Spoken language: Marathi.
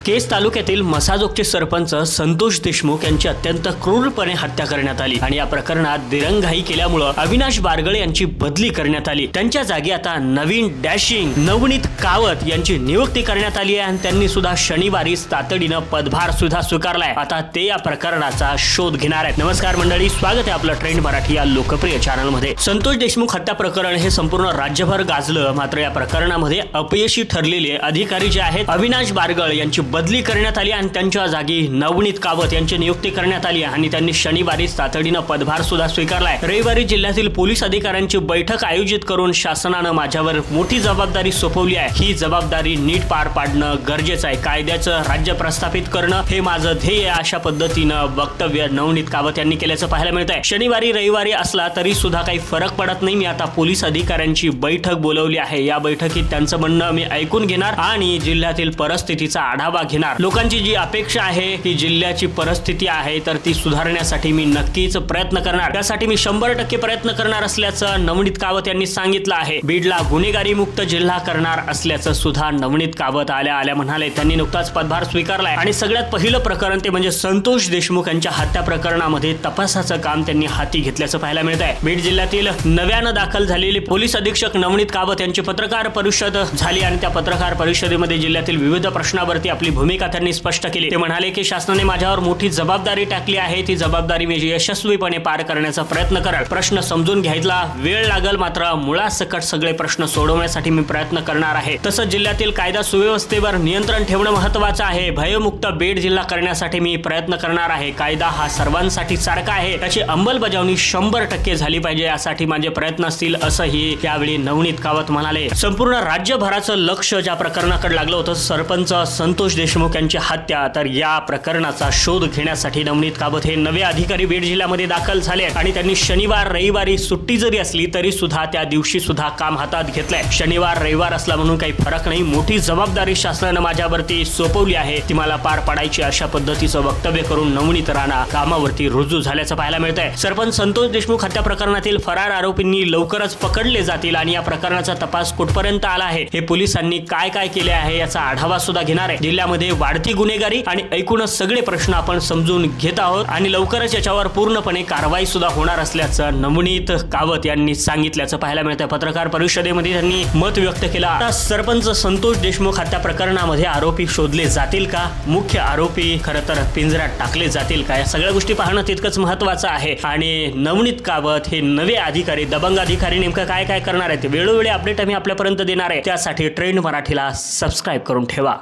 केस तालुक्यातील मसाजोगचे सरपंच संतोष देशमुख यांची अत्यंत क्रूरपणे हत्या करण्यात आली आणि या प्रकरणात दिरंगाई केल्यामुळे अविनाश बारगळे यांची बदली करण्यात आली। त्यांच्या जागी आता नवीन डॅशिंग नवनीत कावत यांची नियुक्ती करण्यात आली आहे आणि त्यांनी सुद्धा शनिवारी तातडीने पदभार सुद्धा स्वीकारलाय। आता ते या प्रकरणाचा शोध घेणार आहेत। नमस्कार मंडळी, स्वागत आहे आपलं ट्रेंड मराठी या लोकप्रिय चॅनल मध्ये। संतोष देशमुख हत्या प्रकरण हे संपूर्ण राज्यभर गाजलं, मात्र या प्रकरणामध्ये अपयशी ठरलेले अधिकारी जे आहेत अविनाश बारगळे यांची बदली करण्यात आली आणि त्यांच्या जागी नवनीत कावत यांची नियुक्ती करण्यात आली आणि त्यांनी शनिवारी तातडीने पदभार सुद्धा स्वीकारलाय। रविवारी जिल्ह्यातील पोलीस अधिकाऱ्यांची बैठक आयोजित करून शासनाने माझ्यावर मोठी जबाबदारी सोपवली आहे। ही जबाबदारी नीट पार पाडणं गरजेचं आहे। कायद्याचं राज्य प्रस्थापित करणं हे माझं ध्येय आहे, अशा पद्धतीनं वक्तव्य नवनीत कावत यांनी केल्याचं पाहायला मिळत आहे। शनिवारी रविवारी असला तरी सुद्धा काही फरक पडत नाही। मी आता पोलीस अधिकाऱ्यांची बैठक बोलवली आहे। या बैठकीत त्यांचं म्हणणं मी ऐकून घेणार आणि जिल्ह्यातील परिस्थितीचा आढावा घेणार। लोकांची जी अपेक्षा आहे की जिल्ह्याची परिस्थिती आहे तर ती सुधारण्यासाठी मी नक्कीच प्रयत्न करणार। त्यासाठी मी 100% प्रयत्न करणार असल्याचं नवनीत कावत यांनी सांगितलं आहे। बीडला गुन्हेगारी मुक्त जिल्हा करणार असल्याचं सुद्धा नवनीत कावत आल्या म्हणाले। त्यांनी नुकताच पदभार स्वीकारलाय आणि सगळ्यात पहिलं प्रकरण ते म्हणजे संतोष देशमुख यांच्या हत्या प्रकरणामध्ये तपासाचं काम त्यांनी हाती घेतल्याचं पाहायला मिळत आहे। बीड जिल्ह्यातील नव्यानं दाखल झालेले पोलीस अधीक्षक नवनीत कावत यांची पत्रकार परिषद झाली आणि त्या पत्रकार परिषदेमध्ये जिल्ह्यातील विविध प्रश्नावरती आपली भूमिका त्यांनी स्पष्ट केली। ते म्हणाले की शासनाने माझ्यावर मोठी जबाबदारी टाकली आहे, ती जबाबदारी मी यशस्वीपणे पार करण्याचा प्रयत्न करेल। प्रश्न समजून घ्यायला वेळ लागेल, मात्र मुळासकट सगळे प्रश्न सोडवण्यासाठी मी प्रयत्न करणार आहे। तसंच जिल्ह्यातील कायदा सुव्यवस्थेवर नियंत्रण ठेवणं महत्त्वाचं आहे। भयमुक्त बीड जिल्हा करण्यासाठी मी प्रयत्न करणार आहे। कायदा हा सर्वांसाठी सारखा आहे, त्याची अंमलबजावणी 100% झाली पाहिजे, यासाठी माझे प्रयत्न असतील असंही यावेळी नवनीत कावत म्हणाले। संपूर्ण राज्यभराचं लक्ष ज्या प्रकरणाकडे लागलं होतं सरपंच संतोष देशमुख यांची हत्या, तर या प्रकरणाचा शोध घेण्यासाठी नवनीत कावत हे नवे अधिकारी बीड जिल्ह्यामध्ये दाखल झाले आणि त्यांनी शनिवार रविवारी सुट्टी जरी असली तरी सुद्धा त्या दिवशी सुद्धा काम हातात घेतलंय। शनिवार रविवार असला म्हणून काही फरक नाही, मोठी जबाबदारी शासनाने माझ्यावरती सोपवली आहे, ती मला पार पाडायची, अशा पद्धतीचं वक्तव्य करून नवनीत राणा कामावरती रुजू झाल्याचं पाहायला मिळत आहे। सरपंच संतोष देशमुख हत्या प्रकरणातील फरार आरोपींनी लवकरच पकडले जातील आणि या प्रकरणाचा तपास कुठपर्यंत आला आहे, हे पोलिसांनी काय काय केले आहे याचा आढावा सुद्धा घेणार आहे। जिल्ह्यामध्ये वाढती गुन्हेगारी आणि एकूणच सगळे प्रश्न आपण समजून घेत आहोत आणि लवकरच याच्यावर पूर्णपणे कारवाई सुद्धा होणार असल्याचं नवनीत कावत यांनी सांगितल्याचं पाहायला मिळतं। पत्रकार परिषदेमध्ये त्यांनी मत व्यक्त केलं। आता सरपंच संतोष देशमुख हत्या प्रकरणामध्ये आरोपी शोधले जातील का, मुख्य आरोपी खरं तर पिंजऱ्यात टाकले जातील का, या सगळ्या गोष्टी पाहणं तितकंच महत्त्वाचं आहे। आणि नवनीत कावत हे नवे अधिकारी दबंग अधिकारी नेमकं काय काय करणार आहेत वेळोवेळी अपडेट आम्ही आपल्यापर्यंत देणार आहे। त्यासाठी ट्रेंड मराठीला सबस्क्राईब करून ठेवा।